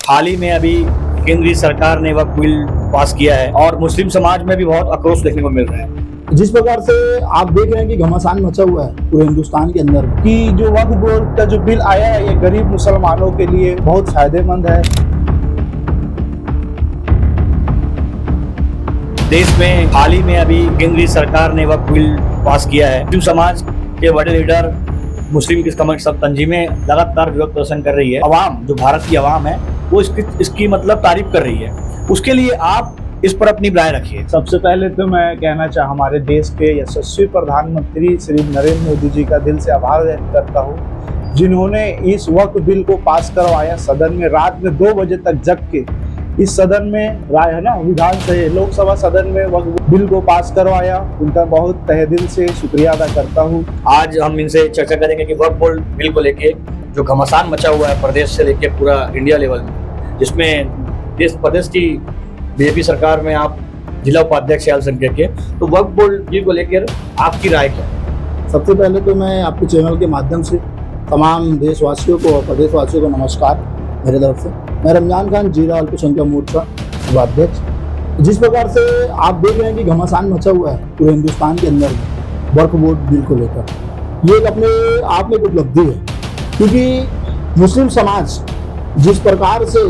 हाल ही में अभी केंद्रीय सरकार ने वक्फ बिल पास किया है और मुस्लिम समाज में भी बहुत आक्रोश देखने को मिल रहा है। जिस प्रकार से आप देख रहे हैं कि घमासान मचा हुआ है पूरे हिंदुस्तान के अंदर कि जो वक्फ बोर्ड का जो बिल आया है ये गरीब मुसलमानों के लिए बहुत फायदेमंद है। देश में हाल ही में अभी केंद्रीय सरकार ने वक्फ बिल पास किया है। मुस्लिम समाज के बड़े लीडर, मुस्लिम की सब तंजीमें लगातार विरोध प्रदर्शन कर रही है। अवाम, जो भारत की अवाम है, वो इसकी मतलब तारीफ कर रही है। उसके लिए आप इस पर अपनी राय रखिए। सबसे पहले तो मैं कहना चाहूँ हमारे देश के यशस्वी प्रधानमंत्री श्री नरेंद्र मोदी जी का दिल से आभार व्यक्त करता हूँ, जिन्होंने इस वक्फ बिल को पास करवाया। सदन में रात में 2 बजे तक जग के इस सदन में राय है ना, विधान से लोकसभा सदन में वक्फ बिल को पास करवाया। उनका बहुत तहे दिल से शुक्रिया अदा करता हूँ। आज हम इनसे चर्चा करेंगे कि वक्फ बोर्ड बिल को लेके जो घमासान मचा हुआ है प्रदेश से लेके पूरा इंडिया लेवल में, जिसमें देश प्रदेश की बीजेपी सरकार में आप जिला उपाध्यक्ष हैं अल्पसंख्यक के, तो वक्फ बोर्ड बिल को लेकर आपकी राय क्या है? सबसे पहले तो मैं आपके चैनल के माध्यम से तमाम देशवासियों को और प्रदेशवासियों को नमस्कार मेरे तरफ से। मैं रमजान खान, जिला अल्पसंख्यक मोर्चा उपाध्यक्ष। जिस प्रकार से आप देख रहे हैं कि घमासान मचा हुआ है पूरे हिंदुस्तान के अंदर वक्फ बोर्ड बिल को लेकर, ये एक अपने आप में एक उपलब्धि है, क्योंकि मुस्लिम समाज जिस प्रकार से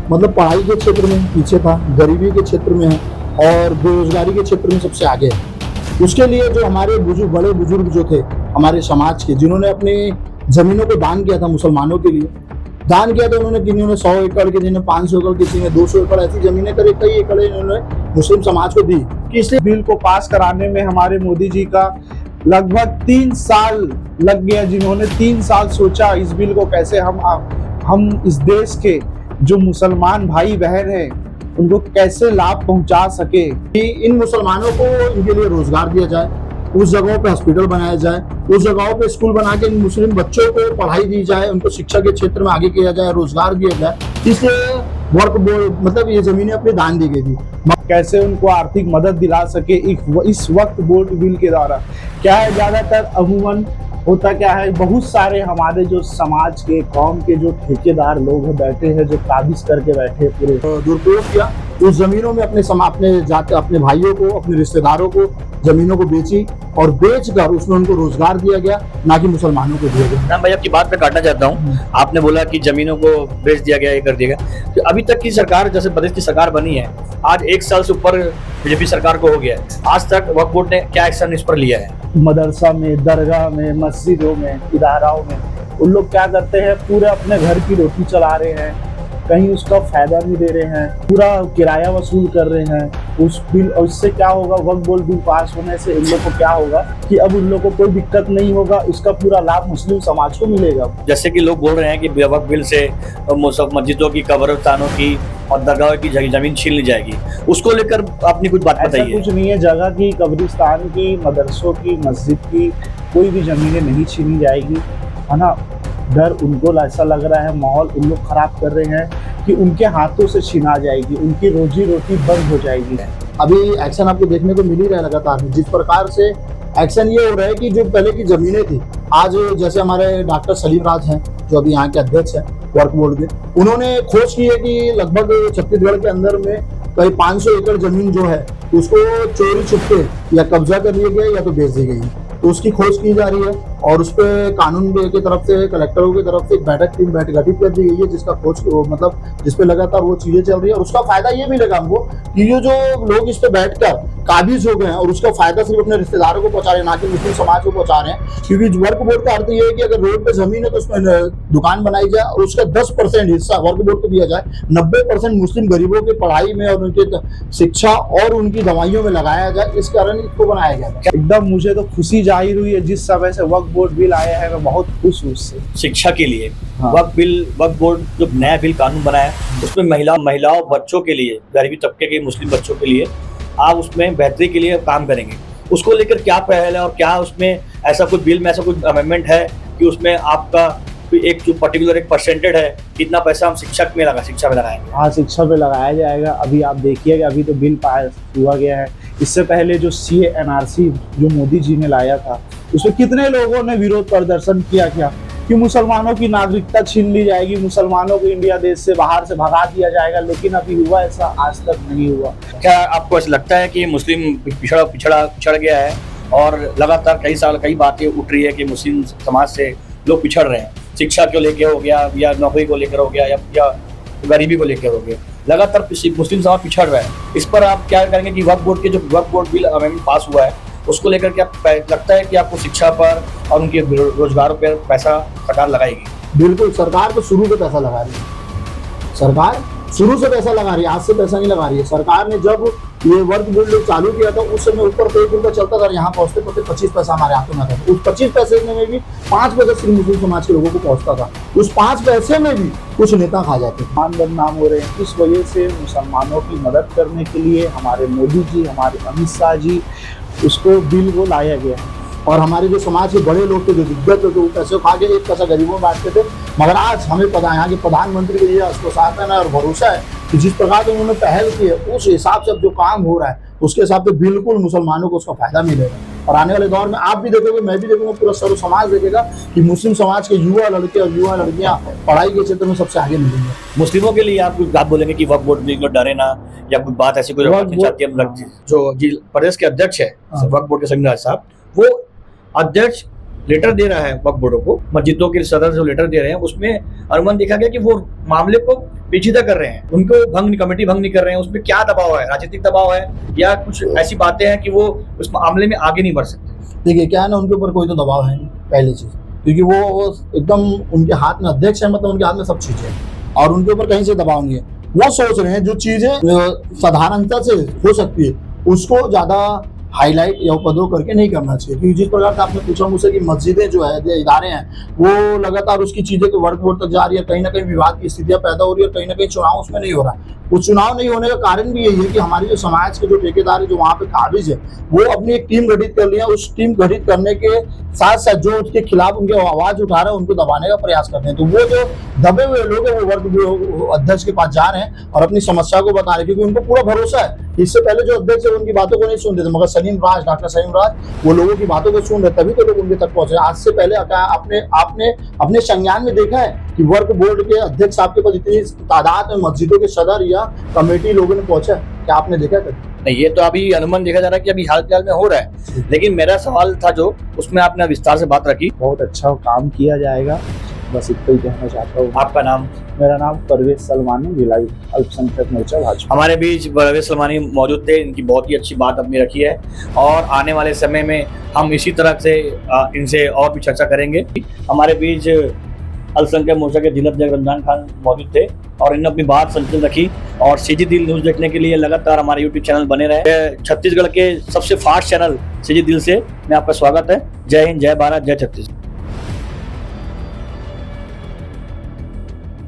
मतलब पढ़ाई के क्षेत्र में पीछे था, गरीबी के क्षेत्र में है और बेरोजगारी के क्षेत्र में सबसे आगे है। उसके लिए जो हमारे बड़े बुजुर्ग जो थे हमारे समाज के, जिन्होंने अपनी ज़मीनों को दान किया था, मुसलमानों के लिए दान किया था उन्होंने, किन्हीं ने 100 एकड़, किसी ने 500 एकड़, किसी ने 200 एकड़, ऐसी जमीनें करीब कई एकड़ इन्होंने मुस्लिम समाज को दी। कि इसलिए बिल को पास कराने में हमारे मोदी जी का लगभग 3 साल लग गया, जिन्होंने 3 साल सोचा इस बिल को कैसे हम इस देश के जो मुसलमान भाई बहन हैं उनको कैसे लाभ पहुंचा सके, कि इन मुसलमानों को इनके लिए रोजगार दिया जाए, उस जगहों पे हॉस्पिटल बनाया जाए, उस जगहों पे स्कूल बना के मुस्लिम बच्चों को पढ़ाई दी जाए, उनको शिक्षा के क्षेत्र में आगे किया जाए, रोजगार दिया जाए। इसलिए वक्फ बोर्ड मतलब ये जमीनें अपने दान दी गई थी। कैसे उनको आर्थिक मदद दिला सके इस वक्फ बोर्ड बिल के द्वारा। क्या है, ज्यादातर अमूमन होता क्या है, बहुत सारे हमारे जो समाज के कौम के जो ठेकेदार लोग हैं बैठे हैं, जो काबिज करके बैठे पूरे दुरुपयोग किया उस जमीनों में अपने भाइयों को, अपने रिश्तेदारों को जमीनों को बेची और बेचकर उसमें उनको रोजगार दिया गया, ना कि मुसलमानों को दिया गया। भाई, आपकी बात पे काटना चाहता हूँ। आपने बोला कि जमीनों को बेच दिया गया, ये कर दिया गया। तो अभी तक की सरकार, जैसे प्रदेश की सरकार बनी है, आज 1 साल से ऊपर बीजेपी सरकार को हो गया है, आज तक वक्फ बोर्ड ने क्या एक्शन इस पर लिया है? मदरसा में, दरगाह में, मस्जिदों में, इदाराओं में उन लोग क्या करते हैं, पूरे अपने घर की रोटी चला रहे हैं, कहीं उसका फायदा नहीं दे रहे हैं, पूरा किराया वसूल कर रहे हैं उस बिल। और इससे क्या होगा, वक्फ बोर्ड बिल पास होने से इन लोग को क्या होगा कि अब उन लोग को कोई दिक्कत नहीं होगा, उसका पूरा लाभ मुस्लिम समाज को मिलेगा। जैसे कि लोग बोल रहे हैं कि वक्फ बिल से मस्जिदों की, कब्रिस्तानों की और दरगाह की जमीन छीन ली जाएगी, उसको लेकर आपने कुछ बात बताइए। कुछ नहीं है, जगह की, कब्रिस्तान की, मदरसों की, मस्जिद की कोई भी जमीनें नहीं छीनी जाएगी, है ना। डर उनको ऐसा लग रहा है, माहौल उन लोग खराब कर रहे हैं कि उनके हाथों से छीना जाएगी, उनकी रोजी रोटी बंद हो जाएगी। अभी एक्शन आपको देखने को मिल ही रहा है लगातार। जिस प्रकार से एक्शन ये हो रहा है कि जो पहले की जमीनें थी, आज जैसे हमारे डॉक्टर सलीम राज हैं जो अभी यहाँ के अध्यक्ष हैं वक्फ बोर्ड के, उन्होंने खोज की है कि लगभग छत्तीसगढ़ के अंदर में करीब 500 एकड़ जमीन जो है उसको चोरी छुपके या कब्जा कर लिया गया या तो बेच दी गई है। तो उसकी खोज की जा रही है और उस पर कानून की तरफ से, कलेक्टरों की तरफ से एक टीम गठित कर दी गई है, जिसका खोज मतलब जिसपे लगातार वो चीजें चल रही है। और उसका फायदा ये मिलेगा हमको कि ये जो लोग इस पे बैठकर काबिज हो गए हैं और उसका फायदा सिर्फ अपने रिश्तेदारों को पहुंचा रहे हैं, ना कि मुस्लिम समाज को पहुंचा रहे हैं। क्योंकि वक्फ बोर्ड का अर्थ ये है कि अगर रोड पे जमीन है तो उसमें दुकान बनाई जाए और उसका 10% हिस्सा वक्फ बोर्ड को दिया जाए, 90% मुस्लिम गरीबों की पढ़ाई में और उनकी शिक्षा और उनकी दवाइयों में लगाया जाए। इस कारण इसको बनाया गया। एकदम मुझे तो खुशी जाहिर हुई है जिस समय से वक्फ बोर्ड बिल आया है, मैं बहुत खुश हूँ उससे। शिक्षा के लिए वक्फ बोर्ड जो नया बिल कानून बनाया, उसमें महिलाओं बच्चों के लिए, गरीबी तबके के मुस्लिम बच्चों के लिए आप उसमें बेहतरी के लिए काम करेंगे। उसको लेकर क्या पहल है और क्या उसमें ऐसा कुछ बिल में ऐसा कुछ अमेंडमेंट है कि उसमें आपका एक जो पर्टिकुलर एक परसेंटेज है, कितना पैसा हम शिक्षा में लगाएंगे? हाँ, शिक्षा पे लगाया जाएगा। अभी आप देखिएगा, अभी तो बिल पास हुआ गया है। इससे पहले जो CA NRC जो मोदी जी ने लाया था, उसमें कितने लोगों ने विरोध प्रदर्शन किया, कि मुसलमानों की नागरिकता छीन ली जाएगी, मुसलमानों को इंडिया देश से बाहर से भगा दिया जाएगा, लेकिन अभी हुआ ऐसा आज तक नहीं हुआ। क्या आपको ऐसा लगता है कि मुस्लिम पिछड़ गया है और लगातार कई बातें उठ रही है कि मुस्लिम समाज से लोग पिछड़ रहे हैं, शिक्षा को लेकर हो गया या नौकरी को लेकर हो गया या गरीबी को लेकर हो गया, लगातार मुस्लिम समाज पिछड़ रहा है। इस पर आप क्या करेंगे कि वक्फ बोर्ड बिल अमेंडमेंट पास हुआ है, उसको लेकर क्या लगता है कि आपको शिक्षा पर और उनके रोजगारों पर पैसा सरकार लगाएगी? बिल्कुल, सरकार तो शुरू से पैसा लगा रही है, सरकार शुरू से पैसा लगा रही है, आज से पैसा नहीं लगा रही है। सरकार ने जब ये वक्फ बोर्ड चालू किया था उस समय ऊपर पे 1 रुपया चलता था, यहाँ पहुंचते पहुंचते 25 पैसा हमारे हाथों में आता था। उस 25 पैसे में भी 5 पैसे सिर्फ मुस्लिम समाज के लोगों को पहुंचता था, उस 5 पैसे में भी कुछ नेता खा जाते थे। मान बदनाम हो रहे हैं, इस वजह से मुसलमानों की मदद करने के लिए हमारे मोदी जी, हमारे अमित शाह जी, उसको बिल को लाया गया है। और हमारे जो समाज के बड़े लोग थे, जो दिग्गज थे, जो पैसे खा के 1 पैसा गरीबों में बांटते थे, मगर आज हमें पता है यहाँ के प्रधानमंत्री के लिए आश्वासन है और भरोसा है कि जिस प्रकार से उन्होंने पहल की है उस हिसाब से अब जो काम हो रहा है उसके हिसाब से बिल्कुल मुसलमानों को उसका फायदा मिलेगा। और आने वाले दौर में आप भी देखोगे, मैं भी देखूंगा, पूरा सर्व समाज देखेगा कि मुस्लिम समाज के युवा लड़के और युवा लड़कियां पढ़ाई के क्षेत्र में सबसे आगे मिलेंगे। मुस्लिमों के लिए आप कुछ बात बोलेंगे कि वक्फ बोर्ड में डरे ना, या कोई बात ऐसी कोई जो प्रदेश के अध्यक्ष है वक्फ बोर्ड के संघराज साहब, वो अध्यक्ष लेटर दे रहा है वक्फ बोर्डों को, मस्जिदों के सदर जो लेटर दे रहे हैं उसमें अनुमान देखा गया कि वो मामले को पेचीदा कर रहे हैं, उनको कमेटी भंग नहीं कर रहे हैं। उसमें क्या दबाव है, राजनीतिक दबाव है या कुछ ऐसी बातें हैं कि वो उस मामले में आगे नहीं बढ़ सकते? देखिए क्या है ना, उनके ऊपर कोई तो दबाव है नहीं, पहली चीज, क्योंकि वो एकदम उनके हाथ में अध्यक्ष है, मतलब उनके हाथ में सब चीजें है और उनके ऊपर कहीं से दबाव नहीं है। वो सोच रहे हैं जो चीजें साधारणता से हो सकती है उसको ज्यादा हाईलाइट या उपद्रव करके नहीं करना चाहिए। क्योंकि जिस प्रकार से आपने पूछा मुझसे कि मस्जिदें जो है, जो इदारे हैं, वो लगातार उसकी चीजें के वक्फ बोर्ड तक जा रही है, कहीं ना कहीं विवाद की स्थितियां पैदा हो रही है और कहीं ना कहीं चुनाव उसमें नहीं हो रहा है। वो चुनाव नहीं होने का कारण भी यही है कि हमारी जो समाज के जो ठेकेदार है, जो वहाँ पे काबिज है, वो अपनी एक टीम गठित कर लिया। उस टीम गठित करने के साथ साथ जो उसके खिलाफ उनके आवाज उठा रहे हैं उनको दबाने का प्रयास करते हैं। तो वो जो दबे हुए लोग हैं वो वक्फ अध्यक्ष के पास जा रहे हैं और अपनी समस्या को बता रहे हैं, क्योंकि उनको पूरा भरोसा है। इससे पहले जो अध्यक्ष है उनकी बातों को नहीं सुनते थे, मगर डॉक्टर सलीम राज वो लोगों की बातों को सुन रहे, तभी तो लोग उनके तक पहुंचे। आज से पहले आपने अपने संज्ञान में देखा है कि वक्फ बोर्ड के अध्यक्ष आपके पास इतनी तादाद में मस्जिदों के सदर या कमेटी लोगों ने पहुंचा, क्या आपने देखा कभी? नहीं, ये तो अभी अनुमान देखा जा रहा है कि अभी हाल फिलहाल में हो रहा है, लेकिन मेरा सवाल था जो उसमें आपने विस्तार से बात रखी। बहुत अच्छा काम किया जाएगा, बस इतना ही कहना चाहता हूँ। आपका नाम? मेरा नाम परवेज सलमानी, भिलाई अल्पसंख्यक मोर्चा भाजपा। हमारे बीच परवेज सलमानी मौजूद थे, इनकी बहुत ही अच्छी बात अपनी रखी है और आने वाले समय में हम इसी तरह से इनसे और भी चर्चा करेंगे। हमारे बीच अल्पसंख्यक मोर्चा के जिला अध्यक्ष रमजान खान मौजूद थे और इन्होंने अपनी बात संकलित रखी। और सीजी दिल न्यूज देखने के लिए लगातार हमारे यूट्यूब चैनल बने रहे। छत्तीसगढ़ के सबसे फास्ट चैनल सीजी दिल से मैं आपका स्वागत है। जय हिंद, जय भारत, जय छत्तीसगढ़।